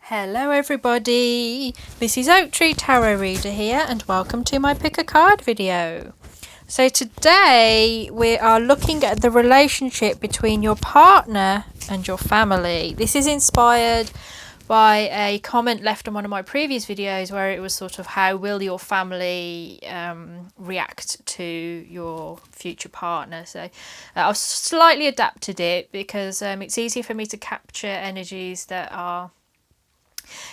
Hello everybody, this is Oak Tree Tarot Reader here and welcome to my pick a card video. So today we are looking at the relationship between your partner and your family. This is inspired by a comment left on one of my previous videos where it was sort of how will your family react to your future partner. So I've slightly adapted it because it's easier for me to capture energies that are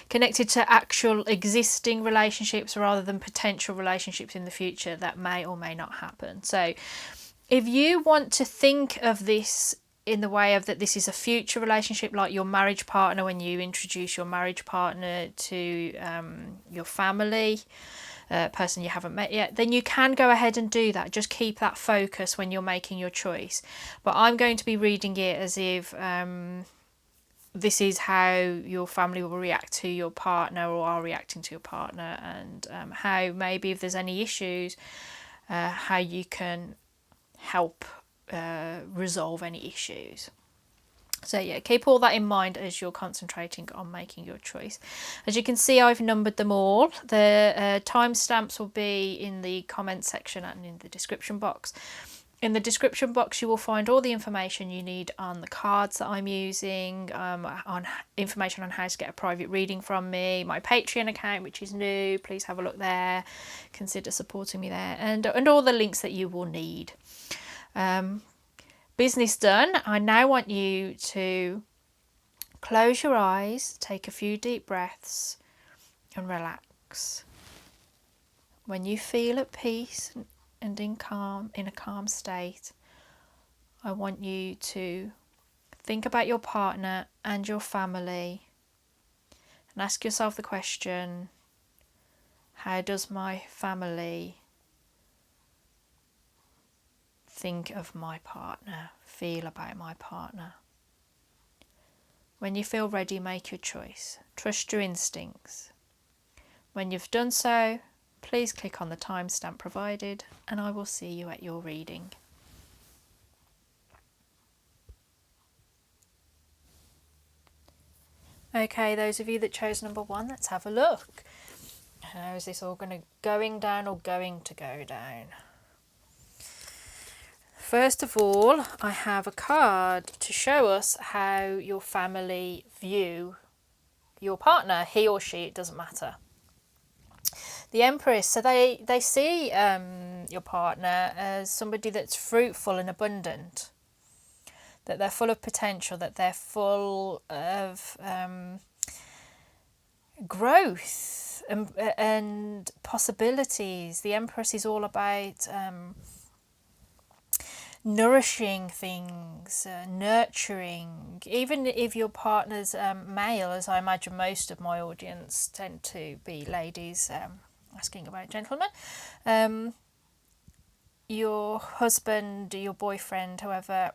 connected to actual existing relationships rather than potential relationships in the future that may or may not happen. So if you want to think of this in the way of that this is a future relationship, like your marriage partner, when you introduce your marriage partner to your family, person you haven't met yet, then you can go ahead and do that. Just keep that focus when you're making your choice. But I'm going to be reading it as if this is how your family will react to your partner or are reacting to your partner, and how maybe if there's any issues, how you can help resolve any issues. So yeah, keep all that in mind as you're concentrating on making your choice. As you can see, I've numbered them all. The timestamps will be in the comment section and in the description box. In the description box, you will find all the information you need on the cards that I'm using, on information on how to get a private reading from me, my Patreon account, which is new. Please have a look there. Consider supporting me there, and all the links that you will need. Business done. I now want you to close your eyes, take a few deep breaths, and relax. When you feel at peace and in a calm state, I want you to think about your partner and your family and ask yourself the question, how does my family think of my partner, feel about my partner? When you feel ready, make your choice. Trust your instincts. When you've done so, please click on the timestamp provided and I will see you at your reading. Okay, those of you that chose number 1, let's have a look. How is this all going down or going to go down? First of all, I have a card to show us how your family view your partner, he or she, it doesn't matter. The Empress, so they see your partner as somebody that's fruitful and abundant, that they're full of potential, that they're full of growth and possibilities. The Empress is all about nourishing things, nurturing. Even if your partner's male, as I imagine most of my audience tend to be ladies, asking about gentlemen, your husband, your boyfriend, whoever,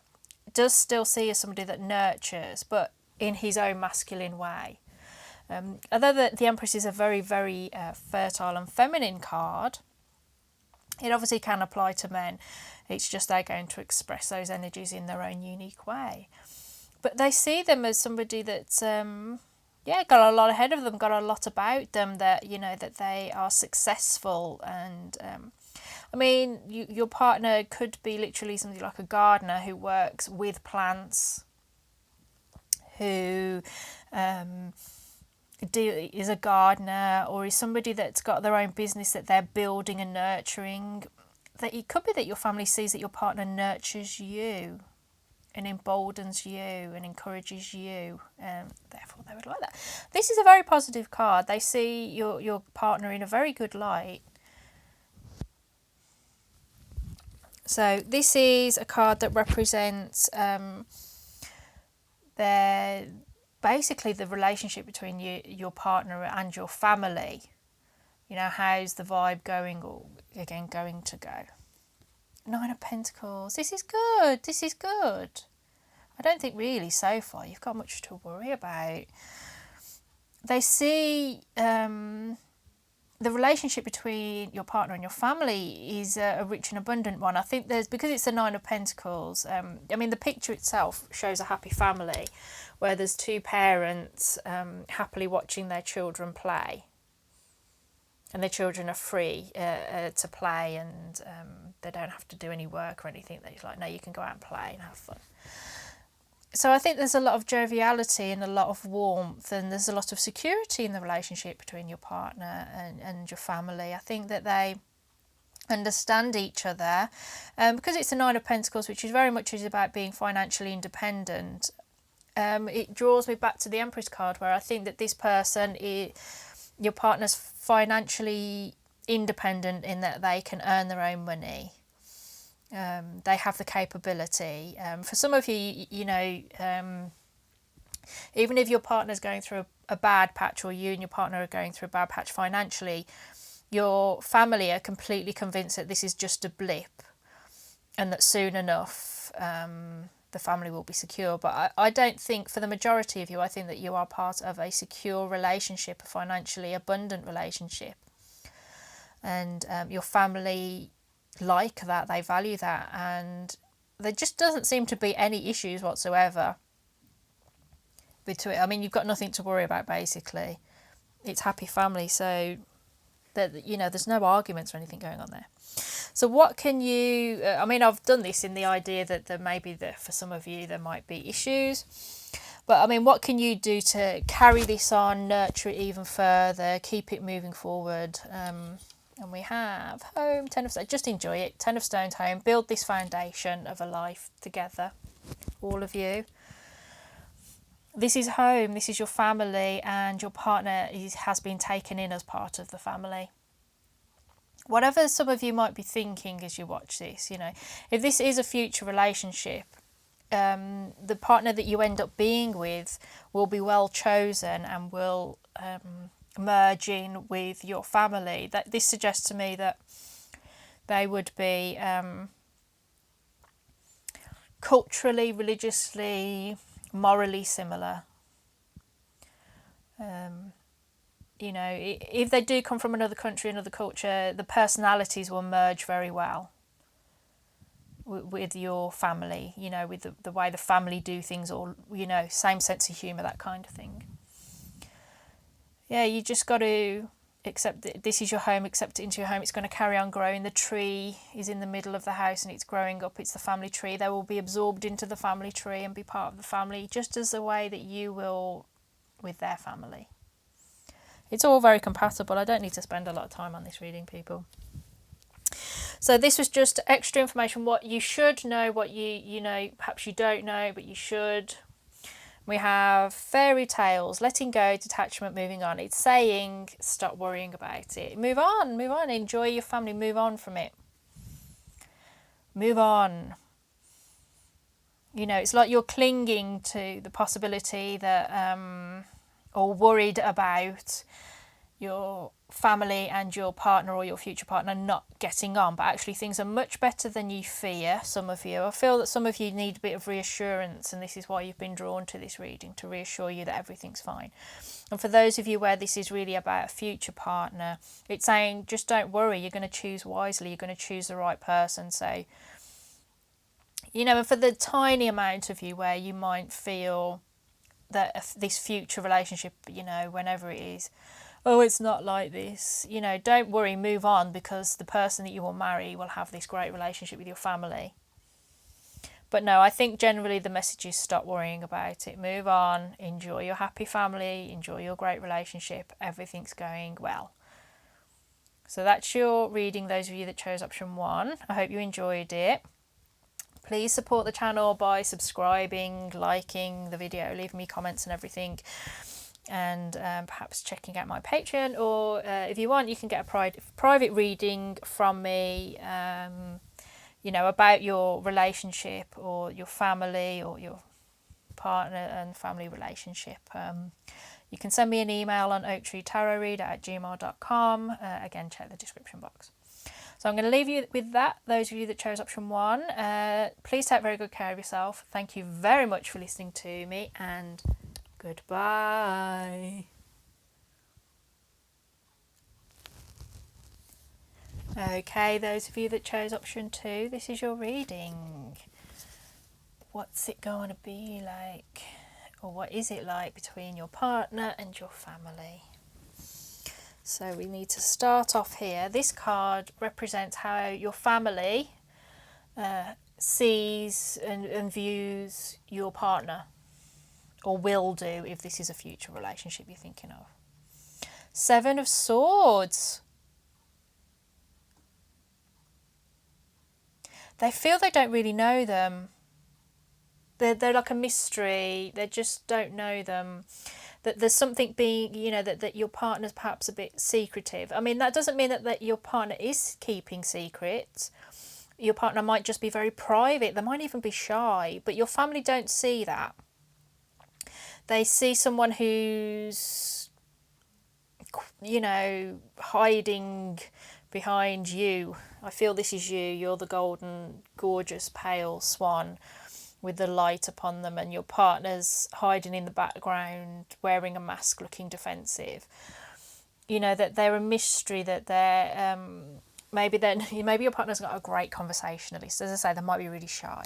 does still see you as somebody that nurtures, but in his own masculine way. Although the Empress is a very, very fertile and feminine card, it obviously can apply to men. It's just they're going to express those energies in their own unique way. But they see them as somebody that's got a lot ahead of them, got a lot about them, that that they are successful. And I mean, your partner could be literally somebody like a gardener who works with plants, who is a gardener, or is somebody that's got their own business that they're building and nurturing. That it could be that your family sees that your partner nurtures you and emboldens you and encourages you, and therefore they would like that. This is a very positive card. They see your partner in a very good light. So this is a card that represents basically the relationship between your partner and your family. How's the vibe going, or again going to go? 9 of Pentacles. This is good. This is good. I don't think really so far you've got much to worry about. They see the relationship between your partner and your family is a rich and abundant one. I think because it's the 9 of Pentacles, I mean, the picture itself shows a happy family where there's two parents happily watching their children play, and their children are free to play, and they don't have to do any work or anything. They're like, no, you can go out and play and have fun. So I think there's a lot of joviality and a lot of warmth, and there's a lot of security in the relationship between your partner and your family. I think that they understand each other, because it's the Nine of Pentacles, which is very much about being financially independent. It draws me back to the Empress card, where I think that this person, your partner's financially independent in that they can earn their own money. They have the capability. For some of you, even if your partner's going through a bad patch, or you and your partner are going through a bad patch financially, your family are completely convinced that this is just a blip, and that soon enough the family will be secure. But I don't think, for the majority of you, I think that you are part of a secure relationship, a financially abundant relationship. And your family like that, they value that, and there just doesn't seem to be any issues whatsoever between. I mean, you've got nothing to worry about, basically. It's happy family, so that, there's no arguments or anything going on there. So what can you, I mean, I've done this in the idea that there may be, for some of you, there might be issues. But I mean, what can you do to carry this on, nurture it even further, keep it moving forward? And we have home, 10 of Stones. Just enjoy it. 10 of Stones, home. Build this foundation of a life together, all of you. This is home. This is your family, and your partner has been taken in as part of the family. Whatever some of you might be thinking as you watch this, if this is a future relationship, the partner that you end up being with will be well chosen and will merge in with your family. That this suggests to me that they would be culturally, religiously, morally similar. If they do come from another country, another culture, the personalities will merge very well with your family, with the way the family do things, or same sense of humour, that kind of thing. Yeah, you just got to accept that this is your home, accept it into your home. It's going to carry on growing. The tree is in the middle of the house and it's growing up. It's the family tree. They will be absorbed into the family tree and be part of the family, just as the way that you will with their family. It's all very compatible. I don't need to spend a lot of time on this reading, people. So this was just extra information, what you should know, what you know, perhaps you don't know, but you should. We have fairy tales, letting go, detachment, moving on. It's saying stop worrying about it. Move on, enjoy your family, move on from it. Move on. It's like you're clinging to the possibility that, or worried about your family and your partner or your future partner not getting on, but actually things are much better than you fear. Some of you, I feel that some of you need a bit of reassurance, and this is why you've been drawn to this reading, to reassure you that everything's fine. And for those of you where this is really about a future partner, it's saying just don't worry, you're going to choose wisely, you're going to choose the right person. So and for the tiny amount of you where you might feel that this future relationship, whenever it is, oh, it's not like this, don't worry, move on, because the person that you will marry will have this great relationship with your family. But no, I think generally the message is stop worrying about it, move on, enjoy your happy family, enjoy your great relationship, everything's going well. So that's your reading, those of you that chose option 1. I hope you enjoyed it. Please support the channel by subscribing, liking the video, leaving me comments and everything, and perhaps checking out my Patreon, or if you want, you can get a private reading from me, about your relationship or your family or your partner and family relationship. You can send me an email on oaktreetarotreader@gmail.com. Again, check the description box. So I'm going to leave you with that. Those of you that chose option 1, please take very good care of yourself. Thank you very much for listening to me, and goodbye. Okay, those of you that chose option 2, this is your reading. What's it going to be like? Or what is it like between your partner and your family? So we need to start off here. This card represents how your family sees and views your partner, or will do if this is a future relationship you're thinking of. Seven of Swords. They feel they don't really know them. They're like a mystery. They just don't know them. That there's something being, that your partner's perhaps a bit secretive. I mean, that doesn't mean that your partner is keeping secrets. Your partner might just be very private. They might even be shy, but your family don't see that. They see someone who's, hiding behind you. I feel this is you. You're the golden, gorgeous, pale swan with the light upon them, and your partner's hiding in the background, wearing a mask, looking defensive. That they're a mystery, that they're maybe your partner's got a great conversationalist. As I say, they might be really shy.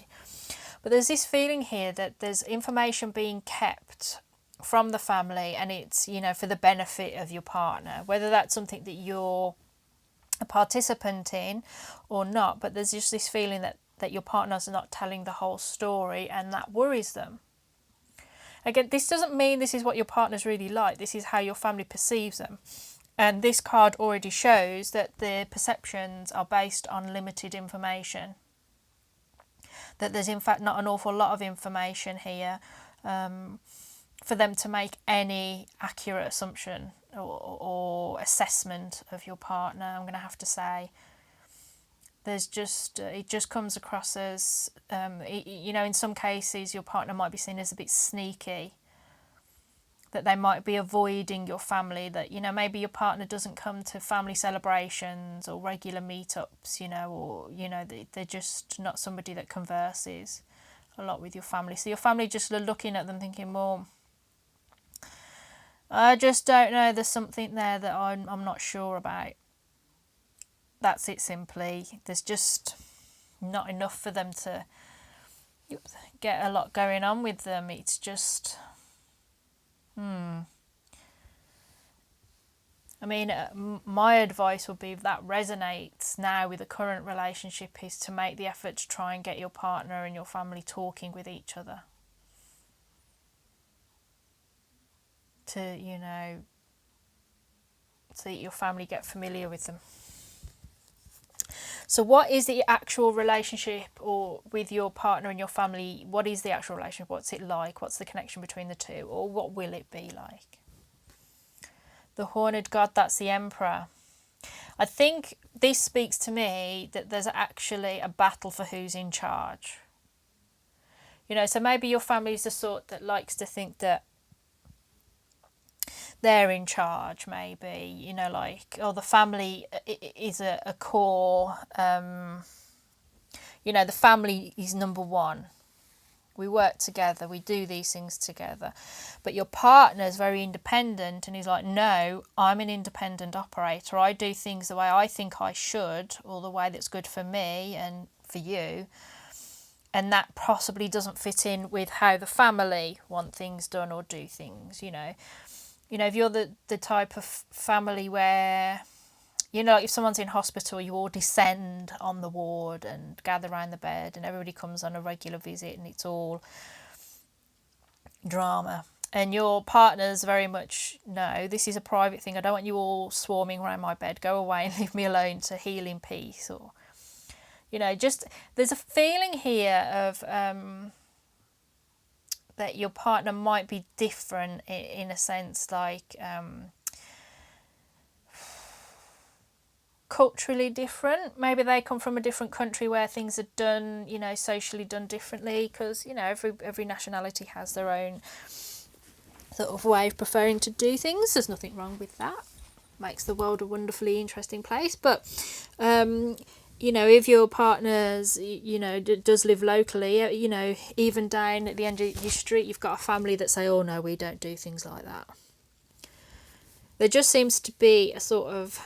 But there's this feeling here that there's information being kept from the family, and it's, for the benefit of your partner, whether that's something that you're a participant in or not. But there's just this feeling that your partner's not telling the whole story, and that worries them. Again, this doesn't mean this is what your partner's really like. This is how your family perceives them. And this card already shows that the perceptions are based on limited information. That there's in fact not an awful lot of information here for them to make any accurate assumption or assessment of your partner, I'm going to have to say. There's just, it just comes across as, in some cases your partner might be seen as a bit sneaky, that they might be avoiding your family, that, maybe your partner doesn't come to family celebrations or regular meetups, or, they're just not somebody that converses a lot with your family. So your family just are looking at them thinking, well, I just don't know, there's something there that I'm not sure about. That's it, simply. There's just not enough for them to get a lot going on with them. It's just, I mean, my advice would be, if that resonates now with the current relationship, is to make the effort to try and get your partner and your family talking with each other. To, so that your family get familiar with them. So what is the actual relationship, or with your partner and your family, what is the actual relationship? What's it like? What's the connection between the two? Or what will it be like? The Horned God, that's the Emperor. I think this speaks to me that there's actually a battle for who's in charge. So maybe your family is the sort that likes to think that they're in charge, maybe, the family is a core, the family is number one. We work together, we do these things together. But your partner's very independent, and he's like, no, I'm an independent operator. I do things the way I think I should, or the way that's good for me and for you. And that possibly doesn't fit in with how the family want things done or do things, if you're the type of family where, if someone's in hospital, you all descend on the ward and gather around the bed, and everybody comes on a regular visit, and it's all drama. And your partner's very much, no, this is a private thing. I don't want you all swarming around my bed. Go away and leave me alone to heal in peace. Or, just, there's a feeling here of that your partner might be different in a sense, like culturally different. Maybe they come from a different country where things are done, socially done differently, because, every nationality has their own sort of way of preferring to do things. There's nothing wrong with that. Makes the world a wonderfully interesting place. But if your partner's, does live locally, even down at the end of your street, you've got a family that say, oh no, we don't do things like that. There just seems to be a sort of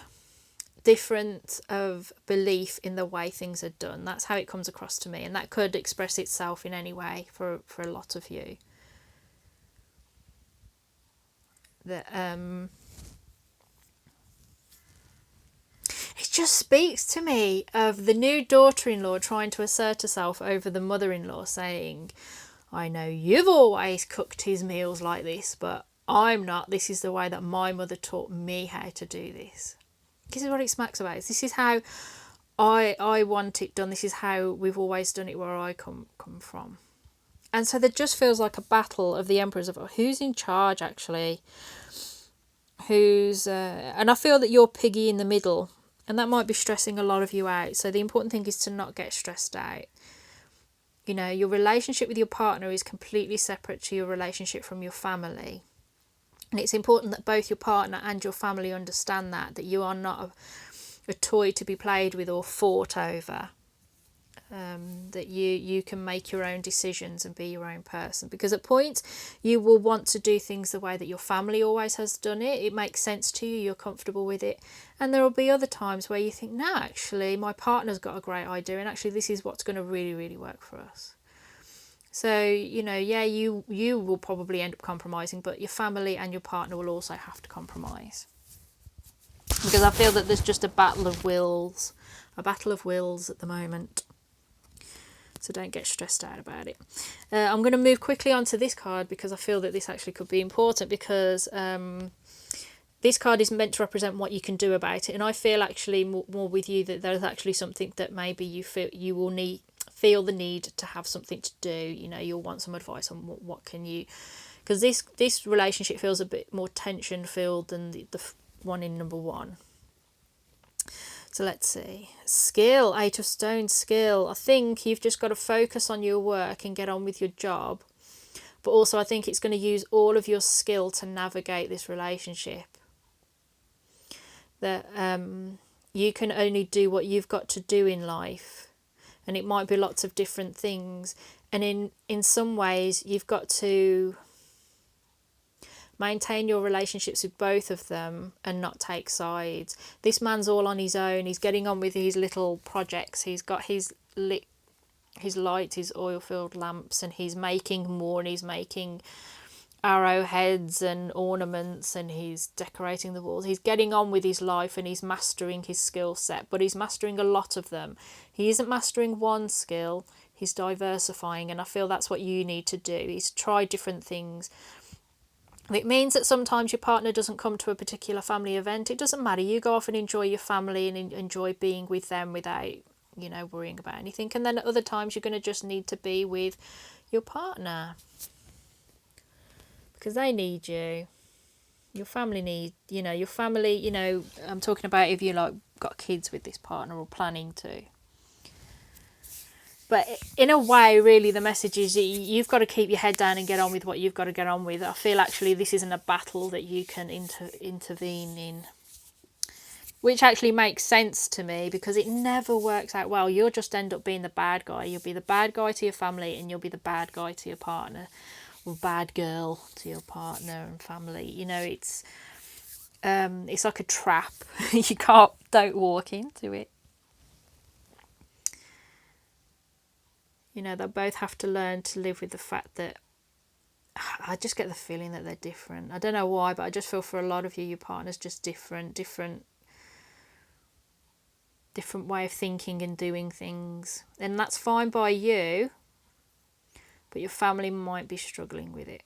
difference of belief in the way things are done. That's how it comes across to me, and that could express itself in any way for a lot of you. that it just speaks to me of the new daughter-in-law trying to assert herself over the mother-in-law, saying, I know you've always cooked his meals like this, but I'm not. This is the way that my mother taught me how to do this. This is what it smacks about. This is how I want it done. This is how we've always done it where I come from. And so there just feels like a battle of the emperors of who's in charge, actually. And I feel that you're piggy in the middle, and that might be stressing a lot of you out. So the important thing is to not get stressed out. You know, your relationship with your partner is completely separate to your relationship from your family. And it's important that both your partner and your family understand that you are not a toy to be played with or fought over. That you can make your own decisions and be your own person. Because at points you will want to do things the way that your family always has done it. It makes sense to you, you're comfortable with it. And there will be other times where you think, no, actually, my partner's got a great idea and actually this is what's going to really, really work for us. So, you know, yeah, you will probably end up compromising, but your family and your partner will also have to compromise. Because I feel that there's just a battle of wills at the moment. So don't get stressed out about it. I'm going to move quickly on to this card because I feel that this actually could be important, because this card is meant to represent what you can do about it. And I feel actually more with you that there's actually something that maybe you feel you will feel the need to have something to do. You know, you'll want some advice on what can you, because this relationship feels a bit more tension filled than the one in number one. So let's see. Skill, 8 of Stones, skill. I think you've just got to focus on your work and get on with your job. But also I think it's going to use all of your skill to navigate this relationship. That you can only do what you've got to do in life. And it might be lots of different things. And in some ways, you've got to maintain your relationships with both of them and not take sides. This man's all on his own. He's getting on with his little projects. He's got his lights, his oil-filled lamps, and he's making more, and he's making arrowheads and ornaments, and he's decorating the walls. He's getting on with his life and he's mastering his skill set, but he's mastering a lot of them. He isn't mastering one skill, he's diversifying, and I feel that's what you need to do, is try different things. It means that sometimes your partner doesn't come to a particular family event. It doesn't matter. You go off and enjoy your family and enjoy being with them without, you know, worrying about anything. And then at other times you're going to just need to be with your partner, because they need you. Your family need, your family, I'm talking about if you got kids with this partner or planning to. But in a way, really, the message is you've got to keep your head down and get on with what you've got to get on with. I feel actually this isn't a battle that you can intervene in, which actually makes sense to me, because it never works out well. You'll just end up being the bad guy. You'll be the bad guy to your family and you'll be the bad guy to your partner, or bad girl to your partner and family. It's like a trap. Don't walk into it. They both have to learn to live with the fact that I just get the feeling that they're different. I don't know why, but I just feel for a lot of you, your partner's just different way of thinking and doing things. And that's fine by you, but your family might be struggling with it.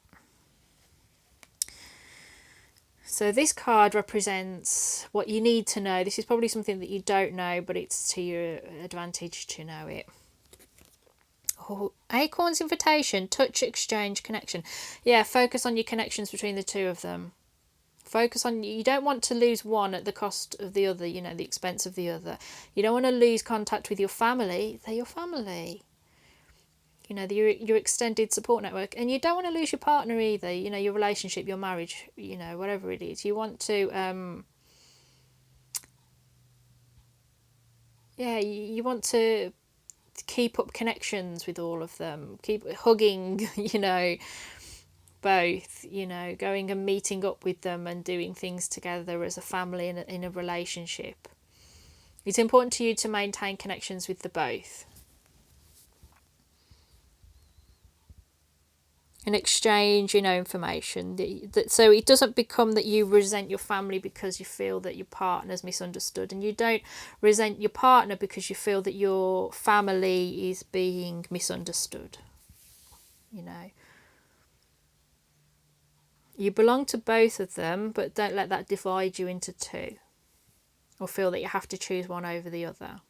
So this card represents what you need to know. This is probably something that you don't know, but it's to your advantage to know it. Oh, Acorn's invitation, touch, exchange, connection. Yeah, focus on your connections between the two of them. Focus on, you don't want to lose one at the cost of the other, the expense of the other. You don't want to lose contact with your family. They're your family. Your extended support network. And you don't want to lose your partner either, your relationship, your marriage, whatever it is. You want to, you want to keep up connections with all of them. Keep hugging, both, going and meeting up with them and doing things together as a family in a relationship. It's important to you to maintain connections with the both. and exchange, information. So it doesn't become that you resent your family because you feel that your partner's misunderstood, and you don't resent your partner because you feel that your family is being misunderstood. You belong to both of them, but don't let that divide you into two, or feel that you have to choose one over the other.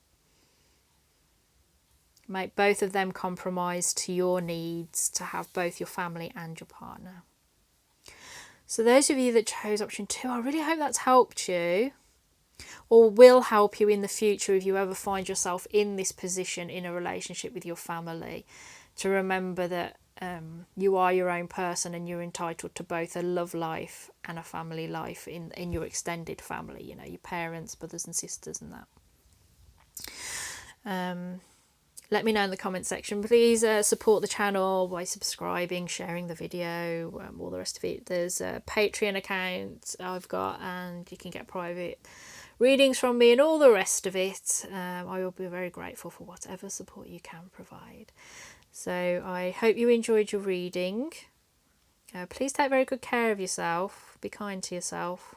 Make both of them compromise to your needs to have both your family and your partner. So those of you that chose option 2, I really hope that's helped you, or will help you in the future if you ever find yourself in this position in a relationship with your family, to remember that you are your own person and you're entitled to both a love life and a family life in your extended family, your parents, brothers and sisters and that. Let me know in the comment section. Please support the channel by subscribing, sharing the video, all the rest of it. There's a Patreon account I've got, and you can get private readings from me and all the rest of it. I will be very grateful for whatever support you can provide. So I hope you enjoyed your reading. Please take very good care of yourself. Be kind to yourself.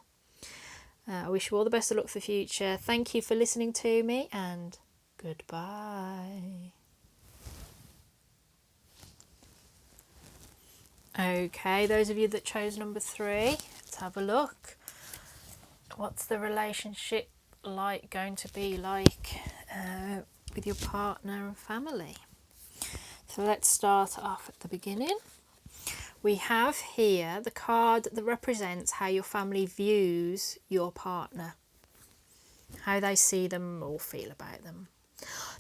I wish you all the best of luck for the future. Thank you for listening to me, and goodbye. Okay, those of you that chose number 3, let's have a look. What's the relationship going to be like with your partner and family? So let's start off at the beginning. We have here the card that represents how your family views your partner, how they see them or feel about them.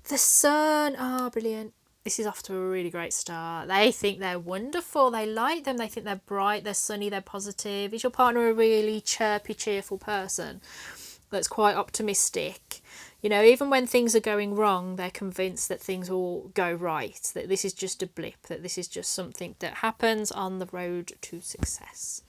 The Sun, brilliant. This is off to a really great start. They think they're wonderful. They like them. They think they're bright, they're sunny, they're positive. Is your partner a really chirpy, cheerful person that's quite optimistic? Even when things are going wrong, they're convinced that things will go right, that this is just a blip, that this is just something that happens on the road to success.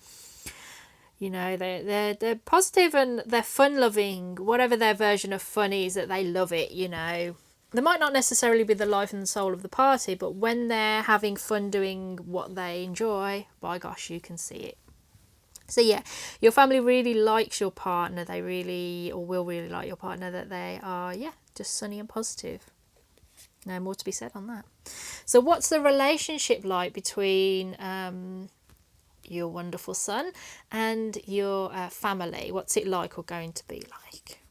They're positive and they're fun-loving. Whatever their version of fun is, that they love it, They might not necessarily be the life and the soul of the party, but when they're having fun doing what they enjoy, by gosh, you can see it. So yeah, your family really likes your partner. They really, or will really like your partner, that they are, just sunny and positive. No more to be said on that. So what's the relationship like between your wonderful son and your family? What's it like, or going to be like?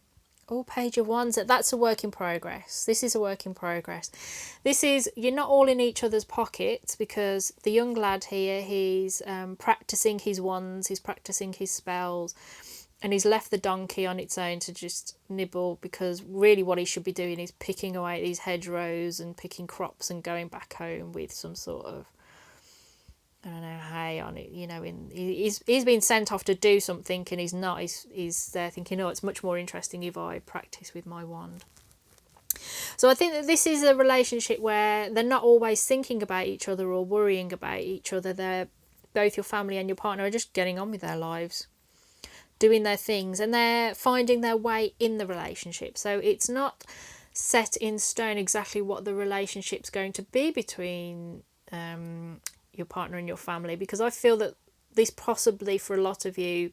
Page of Wands. That's a work in progress. This is a work in progress. You're not all in each other's pockets, because the young lad here, he's practicing his wands, he's practicing his spells, and he's left the donkey on its own to just nibble, because really what he should be doing is picking away at these hedgerows and picking crops and going back home with some sort of, I don't know, hay on it, he's been sent off to do something, and he's not. He's there thinking, it's much more interesting if I practice with my wand. So I think that this is a relationship where they're not always thinking about each other or worrying about each other. They're both, your family and your partner, are just getting on with their lives, doing their things, and they're finding their way in the relationship. So it's not set in stone exactly what the relationship's going to be between your partner and your family, because I feel that this possibly for a lot of you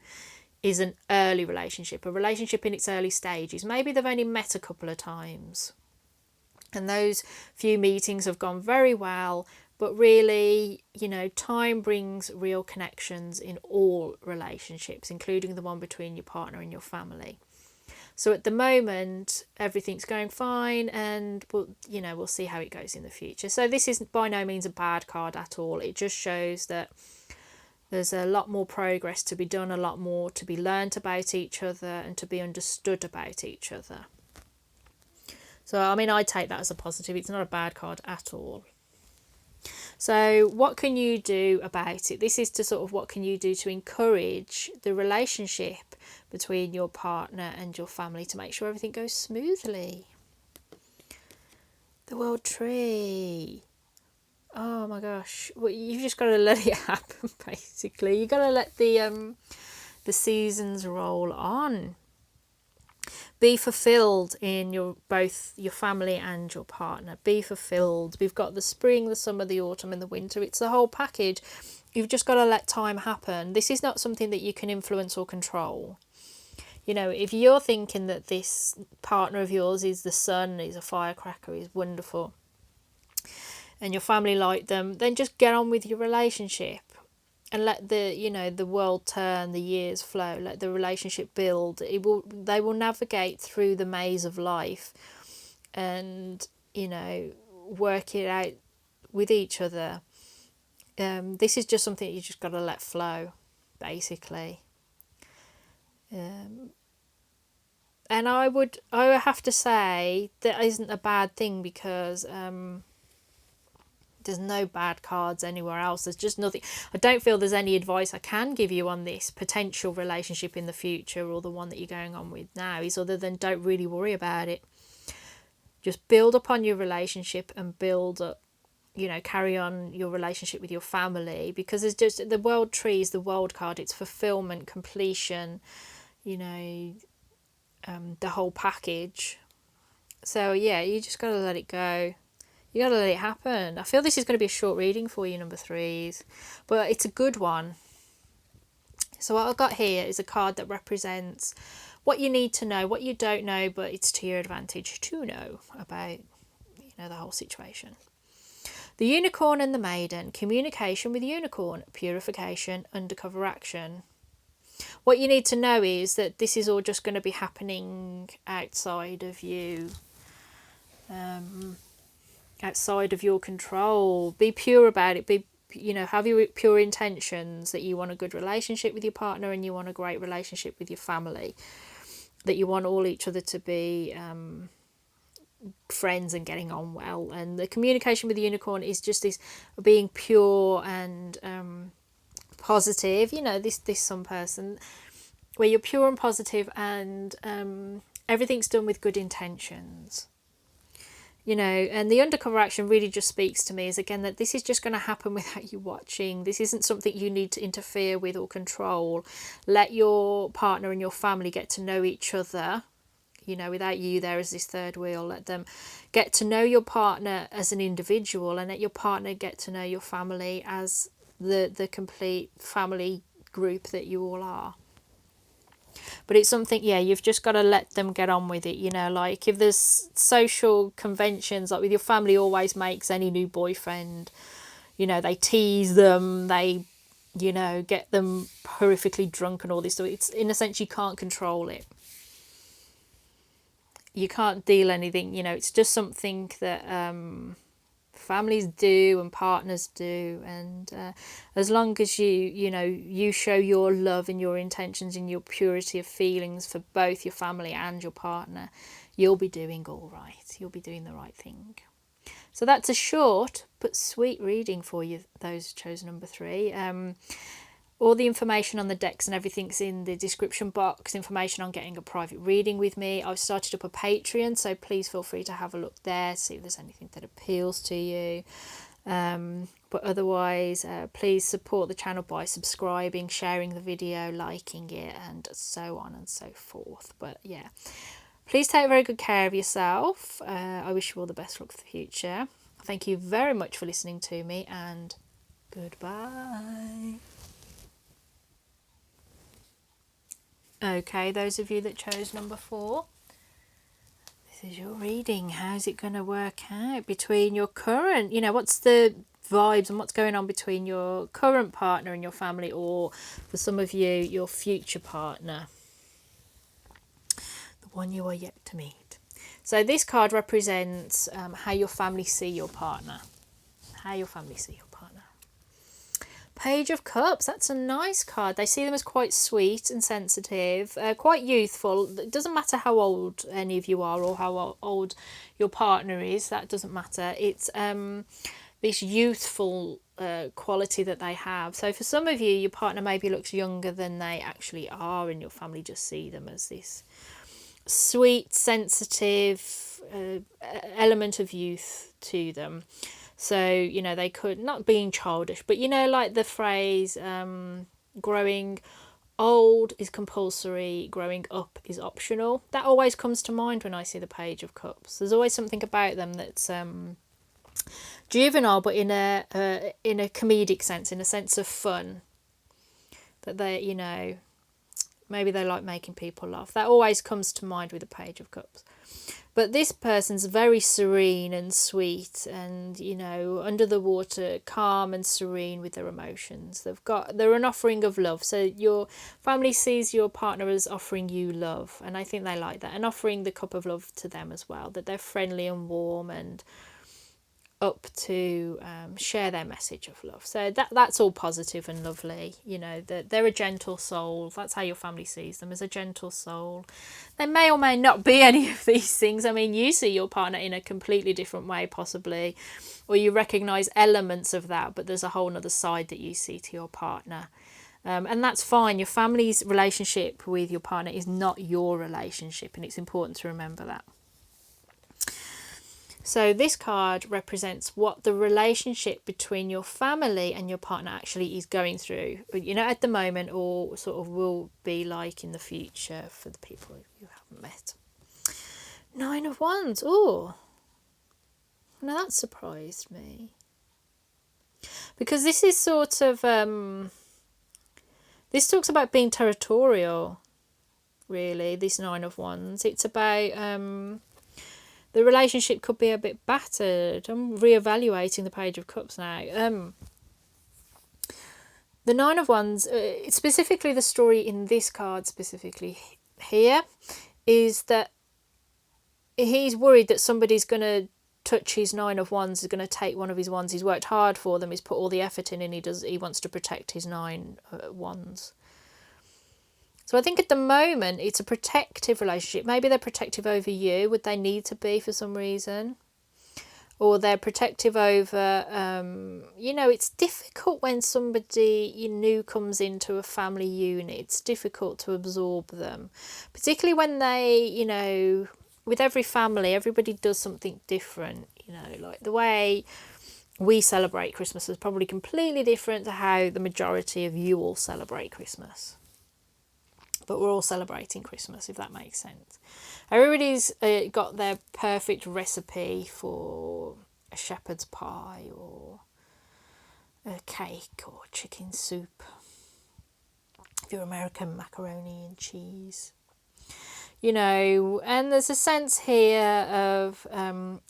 is an early relationship, a relationship in its early stages. Maybe they've only met a couple of times and those few meetings have gone very well, but really, time brings real connections in all relationships, including the one between your partner and your family. So at the moment, everything's going fine, and we'll see how it goes in the future. So this is by no means a bad card at all. It just shows that there's a lot more progress to be done, a lot more to be learnt about each other and to be understood about each other. So, I take that as a positive. It's not a bad card at all. So what can you do about it? This is to sort of, what can you do to encourage the relationship between your partner and your family to make sure everything goes smoothly? The World Tree. Oh my gosh. Well, you've just got to let it happen, basically. You've got to let the seasons roll on. Be fulfilled in both your family and your partner. Be fulfilled. We've got the spring, the summer, the autumn and the winter. It's the whole package. You've just got to let time happen. This is not something that you can influence or control. You know, if you're thinking that this partner of yours is the sun, is a firecracker, is wonderful, and your family like them, then just get on with your relationship and let the world turn, the years flow, let the relationship build. They will navigate through the maze of life and, work it out with each other. This is just something you just got to let flow, basically. And I would have to say that isn't a bad thing, because there's no bad cards anywhere else. There's just nothing. I don't feel there's any advice I can give you on this potential relationship in the future, or the one that you're going on with now, is other than don't really worry about it. Just build upon your relationship and build up, carry on your relationship with your family, because there's just the world tree is the world card. It's fulfillment, completion, the whole package. So yeah, you just got to let it go. You got to let it happen. I feel this is going to be a short reading for you, number threes, but it's a good one. So what I've got here is a card that represents what you need to know, what you don't know, but it's to your advantage to know about, the whole situation. The unicorn and the maiden, communication with unicorn, purification, undercover action. What you need to know is that this is all just going to be happening outside of you. Outside of your control. Be pure about it. Have your pure intentions that you want a good relationship with your partner and you want a great relationship with your family, that you want all each other to be friends and getting on well. And the communication with the unicorn is just this being pure and positive. This some person where you're pure and positive, and everything's done with good intentions. And the undercover action really just speaks to me is, again, that this is just going to happen without you watching. This isn't something you need to interfere with or control. Let your partner and your family get to know each other, without you there as this third wheel. Let them get to know your partner as an individual, and let your partner get to know your family as the complete family group that you all are. But it's something, you've just got to let them get on with it. Like if there's social conventions, like with your family always makes any new boyfriend, they tease them, they, get them horrifically drunk and all this stuff. It's, in a sense, you can't control it. You can't deal anything, it's just something that families do and partners do, and as long as you show your love and your intentions and your purity of feelings for both your family and your partner, you'll be doing all right. You'll be doing the right thing. So that's a short but sweet reading for you, those chosen number three. All the information on the decks and everything's in the description box. Information on getting a private reading with me. I've started up a Patreon, so please feel free to have a look there, see if there's anything that appeals to you. But otherwise, please support the channel by subscribing, sharing the video, liking it, and so on and so forth. But yeah, please take very good care of yourself. I wish you all the best luck for the future. Thank you very much for listening to me, and goodbye. Okay, those of you that chose number 4, this is your reading. How's it going to work out between your current, what's the vibes and what's going on between your current partner and your family, or for some of you, your future partner, the one you are yet to meet. So this card represents how your family see your partner. How your family see your partner. Page of Cups, that's a nice card. They see them as quite sweet and sensitive, quite youthful. It doesn't matter how old any of you are or how old your partner is, that doesn't matter. It's this youthful quality that they have. So for some of you, your partner maybe looks younger than they actually are, and your family just see them as this sweet, sensitive element of youth to them. So, they could, not being childish, but, like the phrase, growing old is compulsory, growing up is optional. That always comes to mind when I see the Page of Cups. There's always something about them that's juvenile, but in a comedic sense, in a sense of fun. That they, you know, maybe they like making people laugh. That always comes to mind with the Page of Cups. But this person's very serene and sweet, and, you know, under the water, calm and serene with their emotions. They're an offering of love. So your family sees your partner as offering you love, and I think they like that, and offering the cup of love to them as well. That they're friendly and warm and up to share their message of love. So that's all positive and lovely. You know, that they're a gentle soul. That's how your family sees them, as a gentle soul. They may or may not be any of these things. I mean, you see your partner in a completely different way possibly, or you recognise elements of that, but there's a whole other side that you see to your partner. And that's fine. Your family's relationship with your partner is not your relationship, and it's important to remember that. So this card represents what the relationship between your family and your partner actually is going through, you know, at the moment, or sort of will be like in the future for the people you haven't met. 9 of Wands. Oh, now that surprised me. Because this is sort of, this talks about being territorial, really, this 9 of Wands. It's about... the relationship could be a bit battered. I'm reevaluating the Page of Cups now. The 9 of Wands, specifically the story in this card specifically here, is that he's worried that somebody's going to touch his 9 of Wands, is going to take one of his wands. He's worked hard for them, he's put all the effort in, and he wants to protect his 9 wands. So I think at the moment it's a protective relationship. Maybe they're protective over you. Would they need to be for some reason? Or they're protective over, you know, it's difficult when somebody new comes into a family unit. It's difficult to absorb them. Particularly when they, you know, with every family, everybody does something different. You know, like the way we celebrate Christmas is probably completely different to how the majority of you all celebrate Christmas. But we're all celebrating Christmas, if that makes sense. Everybody's got their perfect recipe for a shepherd's pie or a cake or chicken soup. If you're American, macaroni and cheese. You know, and there's a sense here of,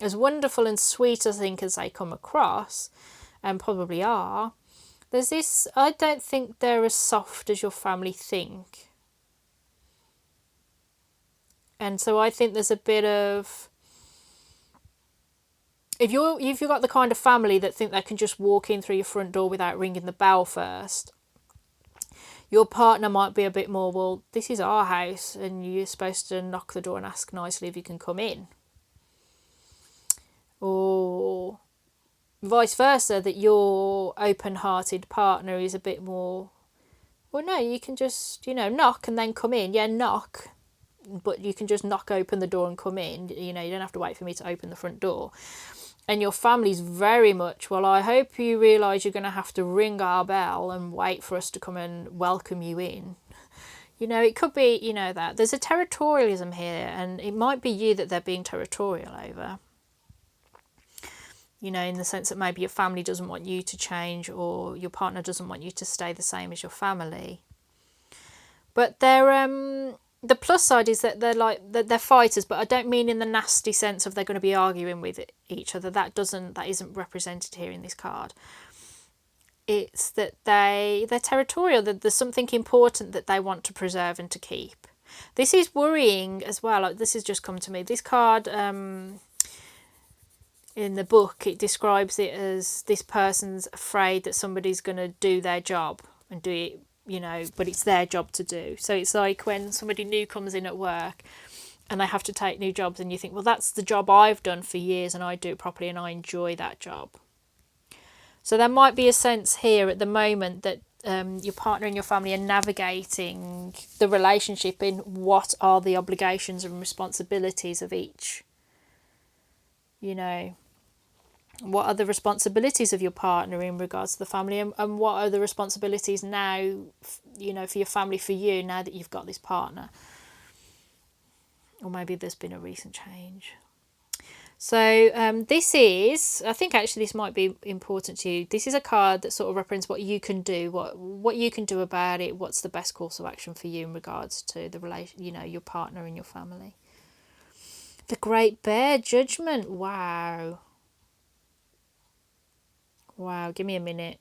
as wonderful and sweet, I think, as they come across, and probably are, there's this, I don't think they're as soft as your family think. And so I think there's a bit of, if you've got the kind of family that think they can just walk in through your front door without ringing the bell first, your partner might be a bit more, well, this is our house and you're supposed to knock the door and ask nicely if you can come in. Or vice versa, that your open-hearted partner is a bit more, well, no, you can just, you know, knock and then come in. Yeah, knock. But you can just knock open the door and come in. You know, you don't have to wait for me to open the front door. And your family's very much, well, I hope you realise you're going to have to ring our bell and wait for us to come and welcome you in. You know, it could be, you know, that. There's a territorialism here, and it might be you that they're being territorial over. You know, in the sense that maybe your family doesn't want you to change, or your partner doesn't want you to stay the same as your family. But they're... the plus side is that they're fighters, but I don't mean in the nasty sense of they're going to be arguing with each other. That isn't represented here in this card. It's that they're territorial. That there's something important that they want to preserve and to keep. This is worrying as well. Like, this has just come to me. This card in the book, it describes it as this person's afraid that somebody's going to do their job and do it, you know, but it's their job to do. So it's like when somebody new comes in at work and they have to take new jobs, and you think, well, that's the job I've done for years and I do it properly and I enjoy that job. So there might be a sense here at the moment that your partner and your family are navigating the relationship in what are the obligations and responsibilities of each. You know, What are the responsibilities of your partner in regards to the family, and what are the responsibilities now, you know, for your family, for you, now that you've got this partner? Or maybe there's been a recent change. So this is, I think actually this might be important to you. This is a card that sort of represents what you can do, what you can do about it, what's the best course of action for you in regards to the relation, you know, your partner and your family. The Great Bear, Judgment. Wow. Wow, give me a minute.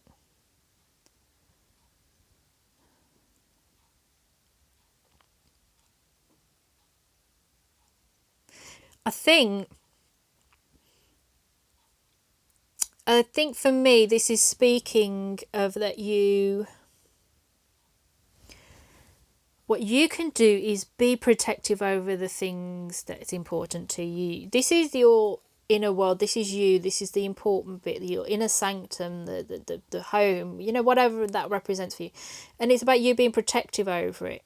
I think for me this is speaking of that what you can do is be protective over the things that's important to you. This is your inner world, this is you, this is the important bit, your inner sanctum, the home, you know, whatever that represents for you. And it's about you being protective over it.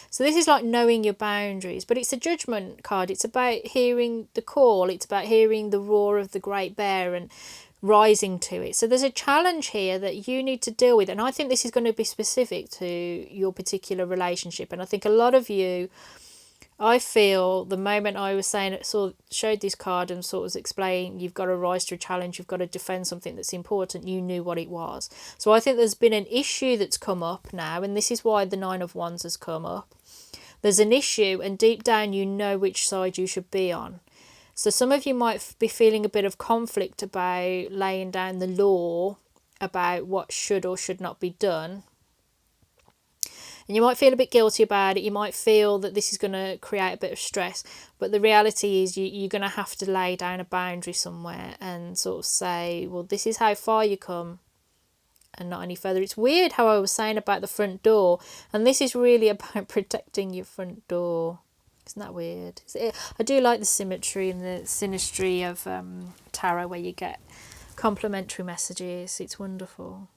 So this is like knowing your boundaries, but it's a judgment card. It's about hearing the call. It's about hearing the roar of the great bear and rising to it. So there's a challenge here that you need to deal with. And I think this is going to be specific to your particular relationship. And I think a lot of you, I feel the moment I was saying it, showed this card and sort of was explaining you've got to rise to a challenge, you've got to defend something that's important, you knew what it was. So I think there's been an issue that's come up now, and this is why the Nine of Wands has come up. There's an issue, and deep down you know which side you should be on. So some of you might be feeling a bit of conflict about laying down the law about what should or should not be done. And you might feel a bit guilty about it. You might feel that this is going to create a bit of stress. But the reality is you're going to have to lay down a boundary somewhere and sort of say, well, this is how far you come and not any further. It's weird how I was saying about the front door. And this is really about protecting your front door. Isn't that weird? I do like the symmetry and the synastry of tarot where you get complementary messages. It's wonderful.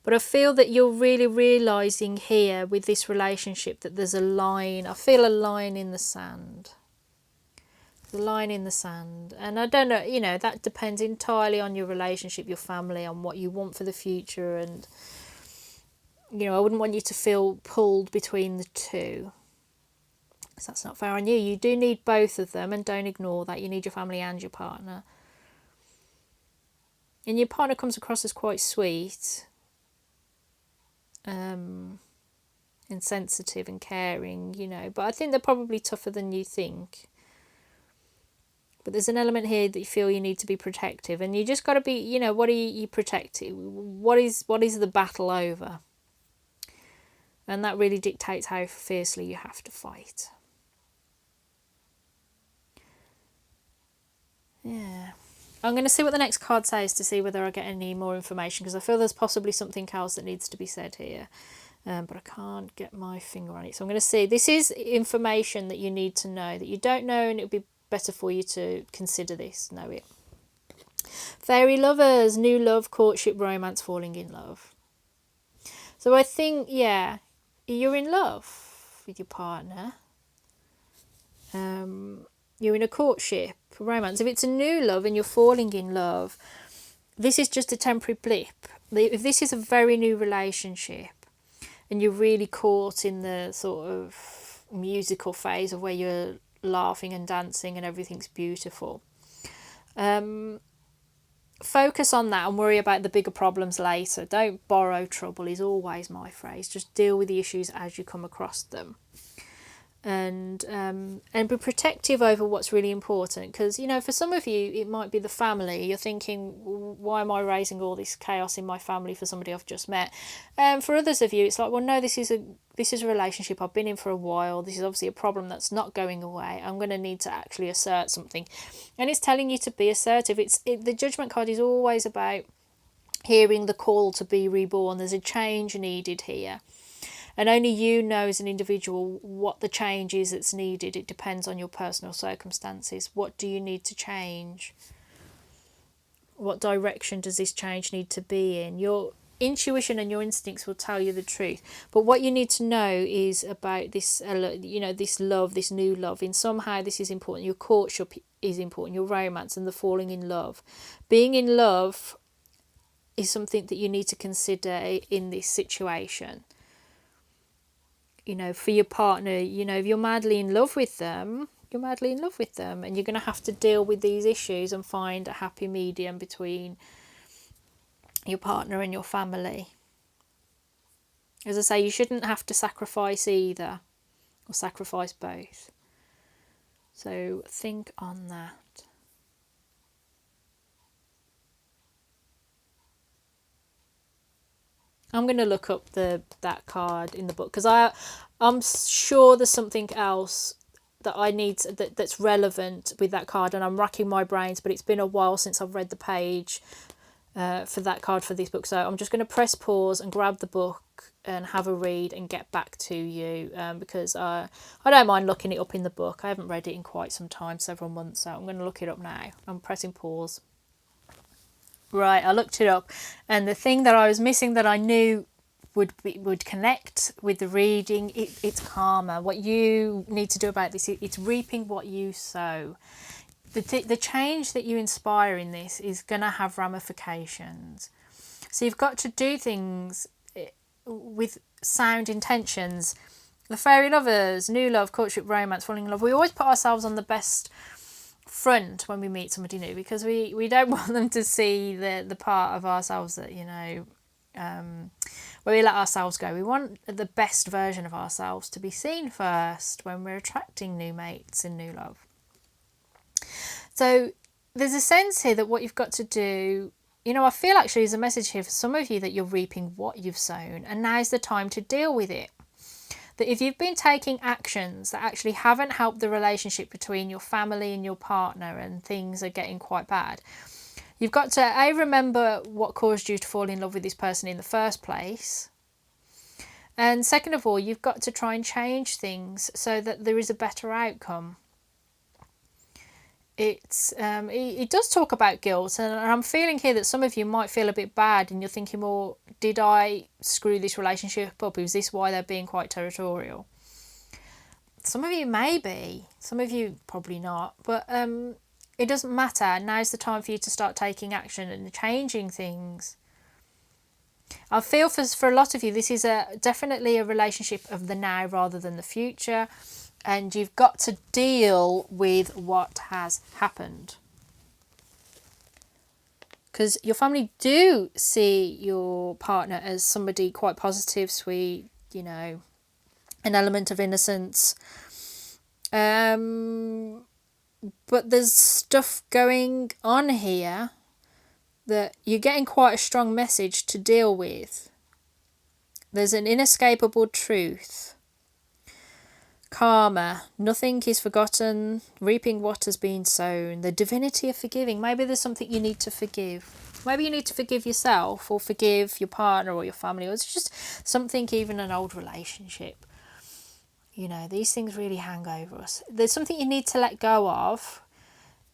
But I feel that you're really realising here with this relationship that there's a line. I feel a line in the sand. The line in the sand. And I don't know, you know, that depends entirely on your relationship, your family, on what you want for the future. And, you know, I wouldn't want you to feel pulled between the two. Because that's not fair on you. You do need both of them, and don't ignore that. You need your family and your partner. And your partner comes across as quite sweet. And sensitive and caring, you know, but I think they're probably tougher than you think. But there's an element here that you feel you need to be protective, and you just got to be, you know, what are you protecting? What is the battle over? And that really dictates how fiercely you have to fight. Yeah. I'm going to see what the next card says to see whether I get any more information, because I feel there's possibly something else that needs to be said here. But I can't get my finger on it. So I'm going to see. This is information that you need to know, that you don't know, and it would be better for you to consider this, know it. Fairy lovers, new love, courtship, romance, falling in love. So I think, yeah, you're in love with your partner. You're in a courtship, romance. If it's a new love and you're falling in love, this is just a temporary blip. If this is a very new relationship and you're really caught in the sort of musical phase of where you're laughing and dancing and everything's beautiful, focus on that and worry about the bigger problems later. Don't borrow trouble is always my phrase. Just deal with the issues as you come across them. And be protective over what's really important, because, you know, for some of you it might be the family. You're thinking, why am I raising all this chaos in my family for somebody I've just met? For others of you it's like, well, no, this is a relationship I've been in for a while. This is obviously a problem that's not going away. I'm going to need to actually assert something, and it's telling you to be assertive. The Judgment card is always about hearing the call to be reborn. There's a change needed here. And only you know as an individual what the change is that's needed. It depends on your personal circumstances. What do you need to change? What direction does this change need to be in? Your intuition and your instincts will tell you the truth. But what you need to know is about this, you know, this love, this new love. And somehow this is important. Your courtship is important, your romance and the falling in love. Being in love is something that you need to consider in this situation. You know, for your partner, you know, if you're madly in love with them, you're madly in love with them, and you're going to have to deal with these issues and find a happy medium between your partner and your family. As I say, you shouldn't have to sacrifice either, or sacrifice both. So think on that. I'm going to look up that card in the book, because I'm sure there's something else that I need that's relevant with that card, and I'm racking my brains, but it's been a while since I've read the page for that card for this book. So I'm just going to press pause and grab the book and have a read and get back to you, because I don't mind looking it up in the book. I haven't read it in quite some time, several months, so I'm going to look it up now. I'm pressing pause. Right, I looked it up, and the thing that I was missing that I knew would connect with the reading, it's karma. What you need to do about this, it's reaping what you sow. The change that you inspire in this is going to have ramifications. So you've got to do things with sound intentions. The fairy lovers, new love, courtship, romance, falling in love. We always put ourselves on the best front when we meet somebody new, because we don't want them to see the part of ourselves that, you know, where we let ourselves go. We want the best version of ourselves to be seen first when we're attracting new mates in new love. So there's a sense here that what you've got to do, you know, I feel actually there's a message here for some of you that you're reaping what you've sown, and now's the time to deal with it. That if you've been taking actions that actually haven't helped the relationship between your family and your partner, and things are getting quite bad, you've got to remember what caused you to fall in love with this person in the first place. And second of all, you've got to try and change things so that there is a better outcome. It does talk about guilt, and I'm feeling here that some of you might feel a bit bad, and you're thinking, well, did I screw this relationship up? Is this why they're being quite territorial? Some of you maybe, some of you probably not, but it doesn't matter. Now's the time for you to start taking action and changing things. I feel for a lot of you, this is definitely a relationship of the now rather than the future. And you've got to deal with what has happened. Because your family do see your partner as somebody quite positive, sweet, you know, an element of innocence. But there's stuff going on here that you're getting quite a strong message to deal with. There's an inescapable truth. Karma, nothing is forgotten, reaping what has been sown, the divinity of forgiving. Maybe there's something you need to forgive. Maybe you need to forgive yourself, or forgive your partner or your family, or it's just something, even an old relationship. You know, these things really hang over us. There's something you need to let go of,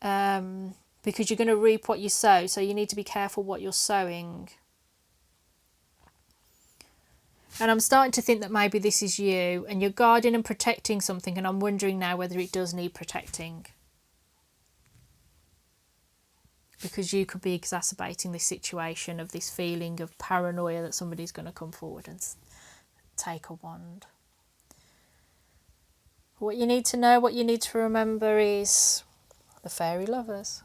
because you're going to reap what you sow, so you need to be careful what you're sowing. And I'm starting to think that maybe this is you, and you're guarding and protecting something, and I'm wondering now whether it does need protecting. Because you could be exacerbating this situation of this feeling of paranoia that somebody's going to come forward and take a wand. What you need to know, what you need to remember is the fairy lovers.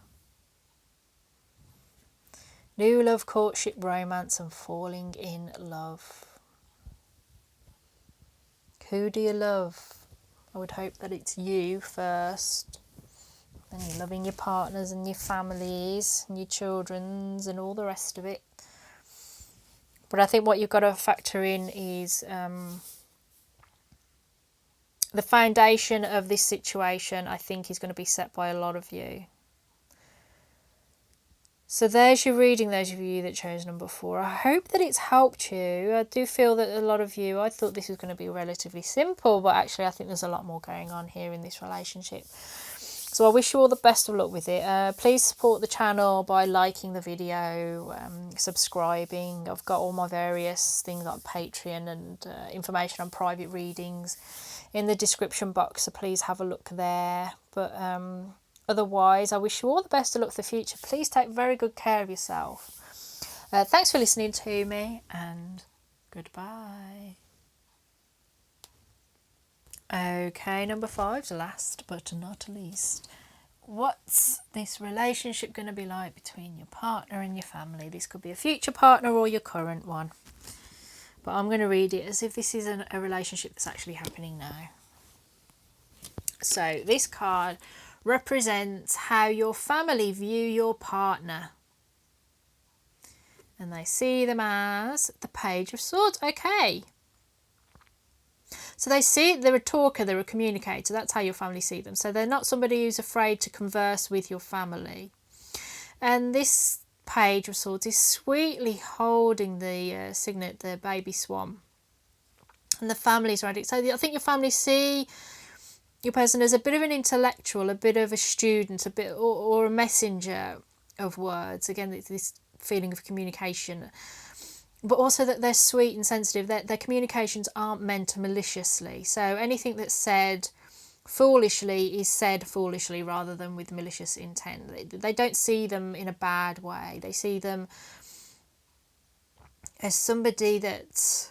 New love, courtship, romance, and falling in love. Who do you love? I would hope that it's you first. Then you're loving your partners and your families and your children's and all the rest of it. But I think what you've got to factor in is the foundation of this situation, I think, is going to be set by a lot of you. So there's your reading, those of you that chose number 4. I hope that it's helped you. I do feel that a lot of you, I thought this was going to be relatively simple, but actually I think there's a lot more going on here in this relationship. So I wish you all the best of luck with it. Please support the channel by liking the video, subscribing. I've got all my various things like Patreon and information on private readings in the description box, so please have a look there. But Otherwise, I wish you all the best of luck for the future. Please take very good care of yourself. Thanks for listening to me, and goodbye. Okay, number 5's last but not least. What's this relationship going to be like between your partner and your family? This could be a future partner or your current one. But I'm going to read it as if this is a relationship that's actually happening now. So this card represents how your family view your partner. And they see them as the Page of Swords. Okay. So they see they're a talker, they're a communicator. That's how your family see them. So they're not somebody who's afraid to converse with your family. And this Page of Swords is sweetly holding the signet, the baby swan. And the family's around it. So I think your family see your person as a bit of an intellectual, a bit of a student, a bit or a messenger of words. Again, this feeling of communication. But also that they're sweet and sensitive. Their communications aren't meant maliciously. So anything that's said foolishly is said foolishly rather than with malicious intent. They don't see them in a bad way. They see them as somebody that's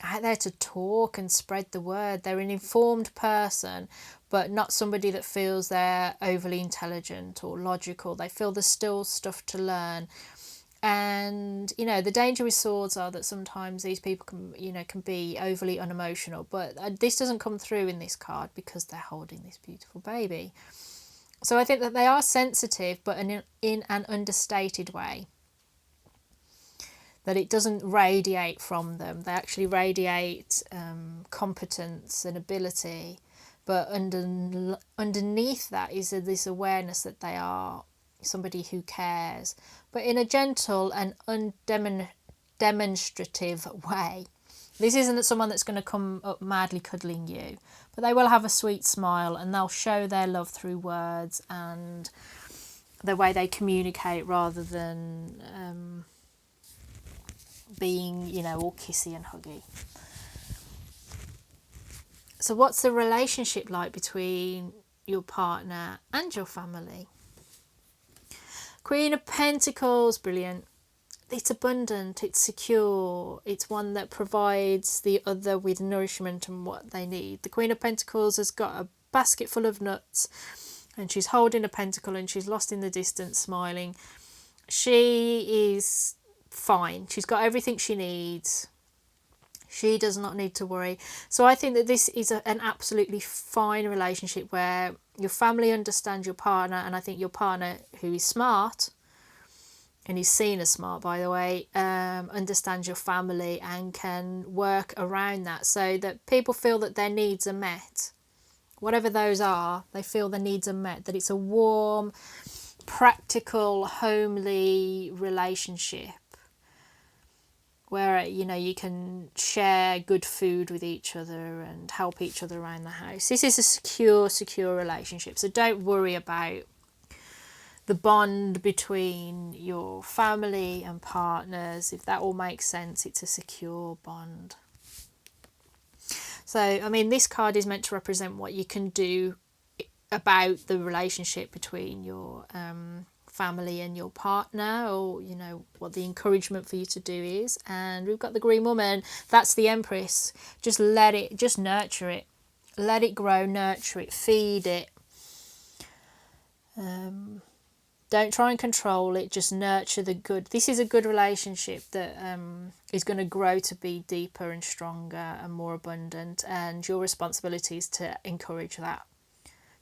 out there to talk and spread the word. They're an informed person, but not somebody that feels they're overly intelligent or logical. They feel there's still stuff to learn. And the danger with swords are that sometimes these people can be overly unemotional, but this doesn't come through in this card because they're holding this beautiful baby. So I think that they are sensitive, but in an understated way, that it doesn't radiate from them. They actually radiate competence and ability, but underneath that is this awareness that they are somebody who cares, but in a gentle and undemonstrative way. This isn't someone that's going to come up madly cuddling you, but they will have a sweet smile and they'll show their love through words and the way they communicate rather than being, all kissy and huggy. So what's the relationship like between your partner and your family? Queen of Pentacles, brilliant. It's abundant, it's secure, it's one that provides the other with nourishment and what they need. The Queen of Pentacles has got a basket full of nuts and she's holding a pentacle and she's lost in the distance smiling. She is fine. She's got everything she needs. She does not need to worry. So I think that this is an absolutely fine relationship where your family understands your partner, and I think your partner, who is smart, and he's seen as smart, by the way, understands your family and can work around that so that people feel that their needs are met. Whatever those are, they feel their needs are met, that it's a warm, practical, homely relationship where you can share good food with each other and help each other around the house. This is a secure relationship, so don't worry about the bond between your family and partners. If that all makes sense, it's a secure bond. So I mean, this card is meant to represent what you can do about the relationship between your family and your partner, or what the encouragement for you to do is. And we've got the Green Woman. That's the Empress. Just nurture it, let it grow, nurture it, feed it. Don't try and control it, just nurture the good. This is a good relationship that is going to grow to be deeper and stronger and more abundant, and your responsibility is to encourage that,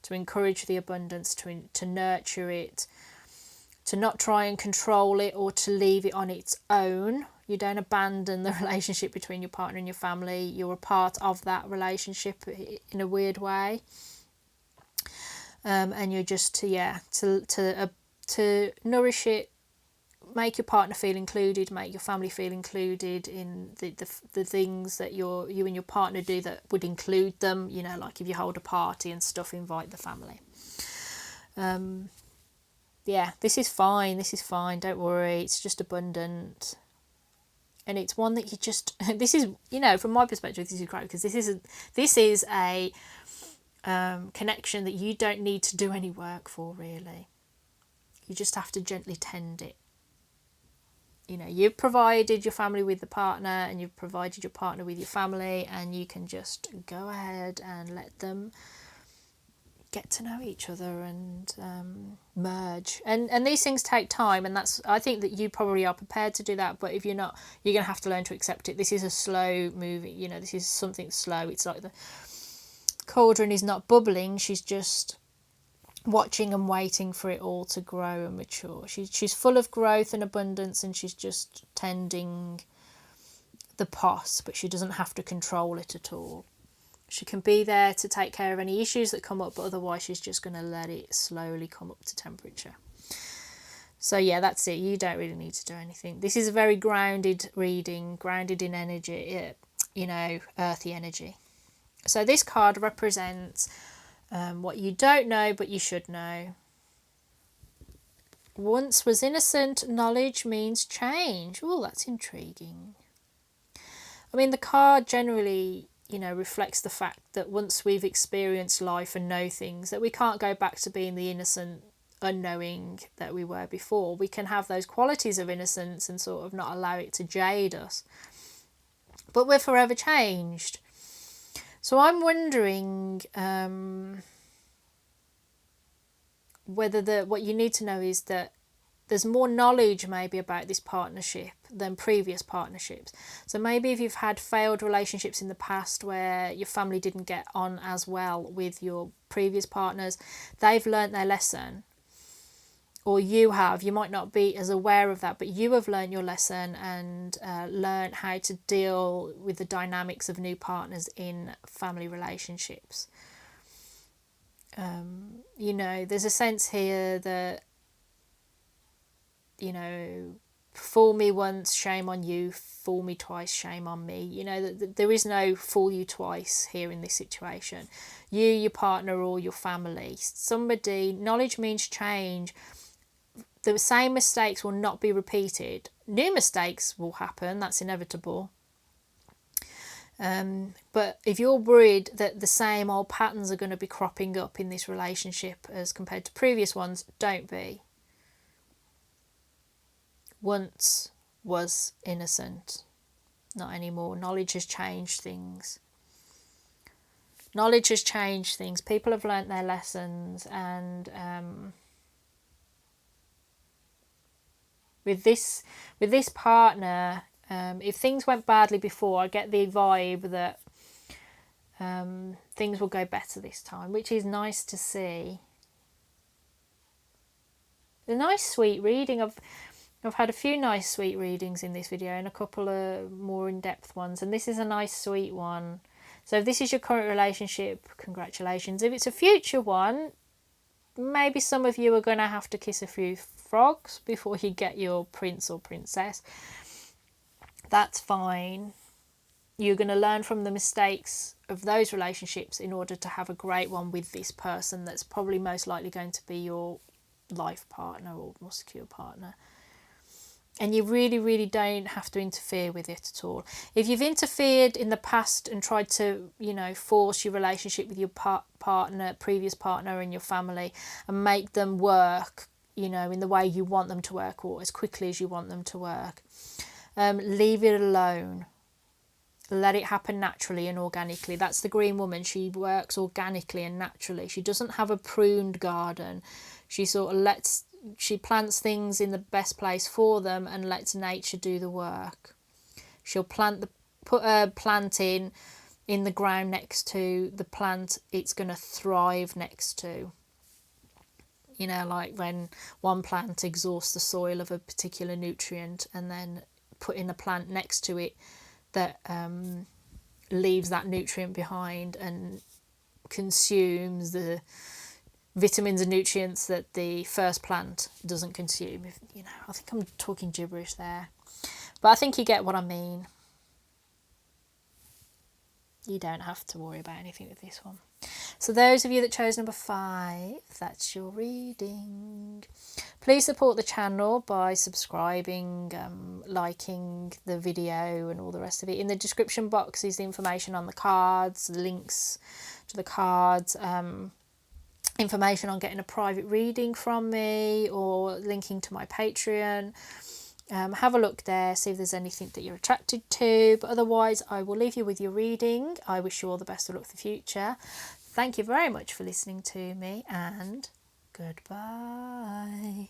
to encourage the abundance, to nurture it, to not try and control it or to leave it on its own. You don't abandon the relationship between your partner and your family. You're a part of that relationship in a weird way. And you're just to nourish it, make your partner feel included, make your family feel included in the things that you and your partner do that would include them. Like if you hold a party and stuff, invite the family. This is fine, don't worry, it's just abundant. And it's one that you just, this is, from my perspective, this is great because this is a connection that you don't need to do any work for, really. You just have to gently tend it. You know, you've provided your family with the partner, and you've provided your partner with your family, and you can just go ahead and let them get to know each other and merge. And these things take time, and I think that you probably are prepared to do that, but if you're not, you're going to have to learn to accept it. This is a slow movie, you know, this is something slow. It's like the cauldron is not bubbling, she's just watching and waiting for it all to grow and mature. She's full of growth and abundance, and she's just tending the pot, but she doesn't have to control it at all. She can be there to take care of any issues that come up, but otherwise she's just going to let it slowly come up to temperature. So yeah, that's it. You don't really need to do anything. This is a very grounded reading, grounded in energy, you know, earthy energy. So this card represents what you don't know, but you should know. Once was innocent, knowledge means change. Oh, that's intriguing. I mean, the card generally, you know, reflects the fact that once we've experienced life and know things, that we can't go back to being the innocent, unknowing that we were before. We can have those qualities of innocence and sort of not allow it to jade us. But we're forever changed. So I'm wondering whether what you need to know is that there's more knowledge maybe about this partnership than previous partnerships. So maybe if you've had failed relationships in the past where your family didn't get on as well with your previous partners, they've learnt their lesson. Or you might not be as aware of that, but you have learnt your lesson and learnt how to deal with the dynamics of new partners in family relationships. You know, there's a sense here that, you know, fool me once, shame on you, fool me twice, shame on me. You know, there is no fool you twice here in this situation. You, your partner, or your family. Somebody, knowledge means change. The same mistakes will not be repeated. New mistakes will happen, that's inevitable. But if you're worried that the same old patterns are going to be cropping up in this relationship as compared to previous ones, don't be. Once was innocent, not anymore. Knowledge has changed things. Knowledge has changed things. People have learnt their lessons, and with this partner, if things went badly before, I get the vibe that things will go better this time, which is nice to see. A nice sweet reading. I've had a few nice sweet readings in this video and a couple of more in-depth ones, and this is a nice sweet one. So if this is your current relationship, congratulations. If it's a future one, maybe some of you are going to have to kiss a few frogs before you get your prince or princess. That's fine. You're going to learn from the mistakes of those relationships in order to have a great one with this person that's probably most likely going to be your life partner or more secure partner. And you really, really don't have to interfere with it at all. If you've interfered in the past and tried to, you know, force your relationship with your previous partner and your family and make them work, you know, in the way you want them to work or as quickly as you want them to work, leave it alone. Let it happen naturally and organically. That's the green woman. She works organically and naturally. She doesn't have a pruned garden. She sort of she plants things in the best place for them and lets nature do the work. She'll put a plant in the ground next to the plant it's going to thrive next to. You know, like when one plant exhausts the soil of a particular nutrient and then putting a plant next to it that leaves that nutrient behind and consumes the vitamins and nutrients that the first plant doesn't consume. You know, I think I'm talking gibberish there, but I think you get what I mean. You don't have to worry about anything with this one. So those of you that chose number 5, that's your reading. Please support the channel by subscribing, liking the video and all the rest of it. In the description box is the information on the cards, the links to the cards, information on getting a private reading from me or linking to my Patreon. Have a look there, see if there's anything that you're attracted to, but otherwise I will leave you with your reading. I wish you all the best of luck for the future. Thank you very much for listening to me, and goodbye.